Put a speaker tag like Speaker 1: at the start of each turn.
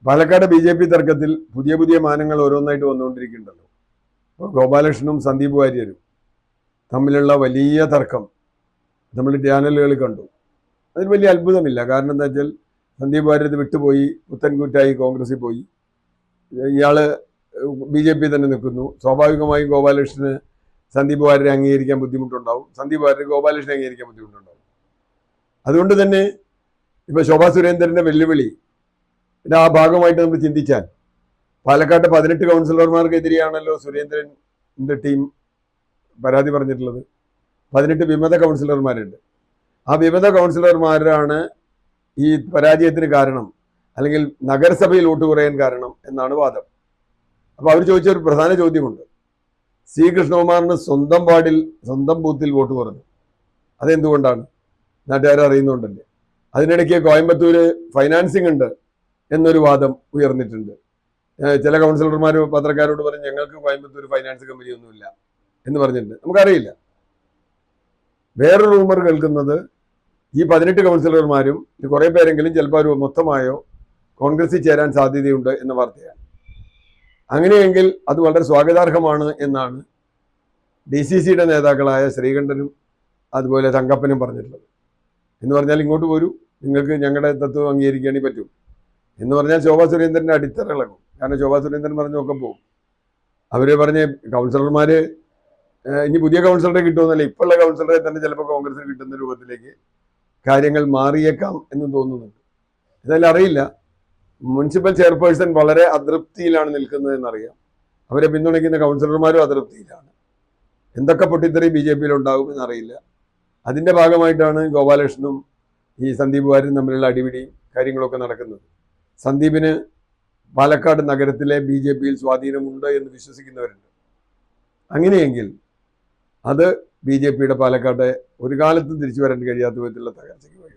Speaker 1: Palakkad BJP തർക്കത്തിൽ പുതിയ പുതിയ മാനങ്ങൾ ഓരോന്നായിട്ട് വന്നുകൊണ്ടിരിക്കുന്നുണ്ടല്ലോ. ഇപ്പോൾ ഗോപാലകൃഷ്ണനും സന്ദീപ് വാര്യരും തമ്മിലുള്ള വലിയ തർക്കം നമ്മൾ ചാനലുകളിൽ കണ്ടു. അതിന് വലിയ അത്ഭുതമില്ല. കാരണം എന്താ വെച്ചാൽ സന്ദീപ് വാര്യർ വിട്ടുപോയി, പുത്തൻകൂറ്റായി കോൺഗ്രസിൽ പോയി, ഇയാള് BJP തന്നെ നിൽക്കുന്നു. സ്വാഭാവികമായും ഗോപാലകൃഷ്ണന് സന്ദീപ് വാര്യരെ അംഗീകരിക്കാൻ ബുദ്ധിമുട്ടുണ്ടാവും, സന്ദീപ് വാര്യർ ഗോപാലകൃഷ്ണനെ അംഗീകരിക്കാൻ ബുദ്ധിമുട്ടുണ്ടാവും. അതുകൊണ്ട് തന്നെ ഇപ്പൊ ശോഭാ സുരേന്ദ്രന്റെ വെല്ലുവിളി ആ ഭാഗമായിട്ട് നമ്മൾ ചിന്തിച്ചാൽ പാലക്കാട്ട് 18 കൗൺസിലർമാർക്കെതിരെയാണല്ലോ സുരേന്ദ്രന്റെ ടീം പരാതി പറഞ്ഞിട്ടുള്ളത്. 18 വിമത കൗൺസിലർമാരുണ്ട്. ആ വിമത കൗൺസിലർമാരാണ് ഈ പരാജയത്തിന് കാരണം, അല്ലെങ്കിൽ നഗരസഭയിൽ വോട്ട് കുറയാൻ കാരണം എന്നാണ് വാദം. അപ്പൊ അവർ ചോദിച്ച ഒരു പ്രധാന ചോദ്യമുണ്ട്. C. കൃഷ്ണകുമാറിന് സ്വന്തം വാർഡിൽ സ്വന്തം ബൂത്തിൽ വോട്ട് കുറഞ്ഞു, അതെന്തുകൊണ്ടാണ്? നാട്ടുകാരെ അറിയുന്നുണ്ടല്ലേ. അതിനിടയ്ക്ക് കോയമ്പത്തൂര് ഫൈനാൻസിങ് ഉണ്ട് എന്നൊരു വാദം ഉയർന്നിട്ടുണ്ട്. ചില കൗൺസിലർമാർ പത്രക്കാരോട് പറഞ്ഞു ഞങ്ങൾക്ക് കോയമ്പത്തൂർ ഫൈനാൻസ് കമ്പനി ഒന്നുമില്ല എന്ന് പറഞ്ഞിട്ടുണ്ട്. നമുക്കറിയില്ല. വേറൊരു റൂമർ കേൾക്കുന്നത് ഈ 18 കൗൺസിലർമാരും കുറെ പേരെങ്കിലും ചിലപ്പോൾ ഒരു മൊത്തമായോ കോൺഗ്രസിൽ ചേരാൻ സാധ്യതയുണ്ട് എന്ന വാർത്തയാണ്. അങ്ങനെയെങ്കിൽ അത് വളരെ സ്വാഗതാർഹമാണ് എന്നാണ് DCCയുടെ നേതാക്കളായ ശ്രീകണ്ഠനും അതുപോലെ തങ്കപ്പനും പറഞ്ഞിട്ടുള്ളത്. എന്ന് പറഞ്ഞാൽ ഇങ്ങോട്ട് പോരൂ, നിങ്ങൾക്ക് ഞങ്ങളുടെ തത്വം അംഗീകരിക്കുകയാണെങ്കിൽ പറ്റും എന്ന് പറഞ്ഞാൽ ശോഭാ സുരേന്ദ്രന്റെ അടിത്തറ ഇളകും. കാരണം ശോഭാ സുരേന്ദ്രൻ പറഞ്ഞൊക്കെ പോകും. അവര് പറഞ്ഞ് കൗൺസിലർമാര് ഇനി പുതിയ കൗൺസിലറെ കിട്ടുമെന്നല്ല, ഇപ്പോഴുള്ള കൗൺസിലറെ തന്നെ ചിലപ്പോൾ കോൺഗ്രസിന് കിട്ടുന്ന രൂപത്തിലേക്ക് കാര്യങ്ങൾ മാറിയേക്കാം എന്ന് തോന്നുന്നുണ്ട്. എന്തായാലും അറിയില്ല. മുനിസിപ്പൽ ചെയർപേഴ്സൺ വളരെ അതൃപ്തിയിലാണ് നിൽക്കുന്നത് എന്നറിയാം. അവരെ പിന്തുണയ്ക്കുന്ന കൗൺസിലർമാരും അതൃപ്തിയിലാണ്. എന്തൊക്കെ പൊട്ടിത്തെറി BJPയിൽ ഉണ്ടാകും എന്നറിയില്ല. അതിന്റെ ഭാഗമായിട്ടാണ് ഗോപാലകൃഷ്ണനും ഈ സന്ദീപ് വാര്യരും തമ്മിലുള്ള അടിപിടിയും കാര്യങ്ങളൊക്കെ നടക്കുന്നത്. സന്ദീപിന് പാലക്കാട് നഗരത്തിലെ BJPയിൽ സ്വാധീനമുണ്ട് എന്ന് വിശ്വസിക്കുന്നവരുണ്ട്. അങ്ങനെയെങ്കിൽ അത് BJPയുടെ പാലക്കാട്ടെ ഒരു കാലത്തും തിരിച്ചു വരാൻ കഴിയാത്ത വിധത്തിലുള്ള തകർച്ചയ്ക്ക് വഴി.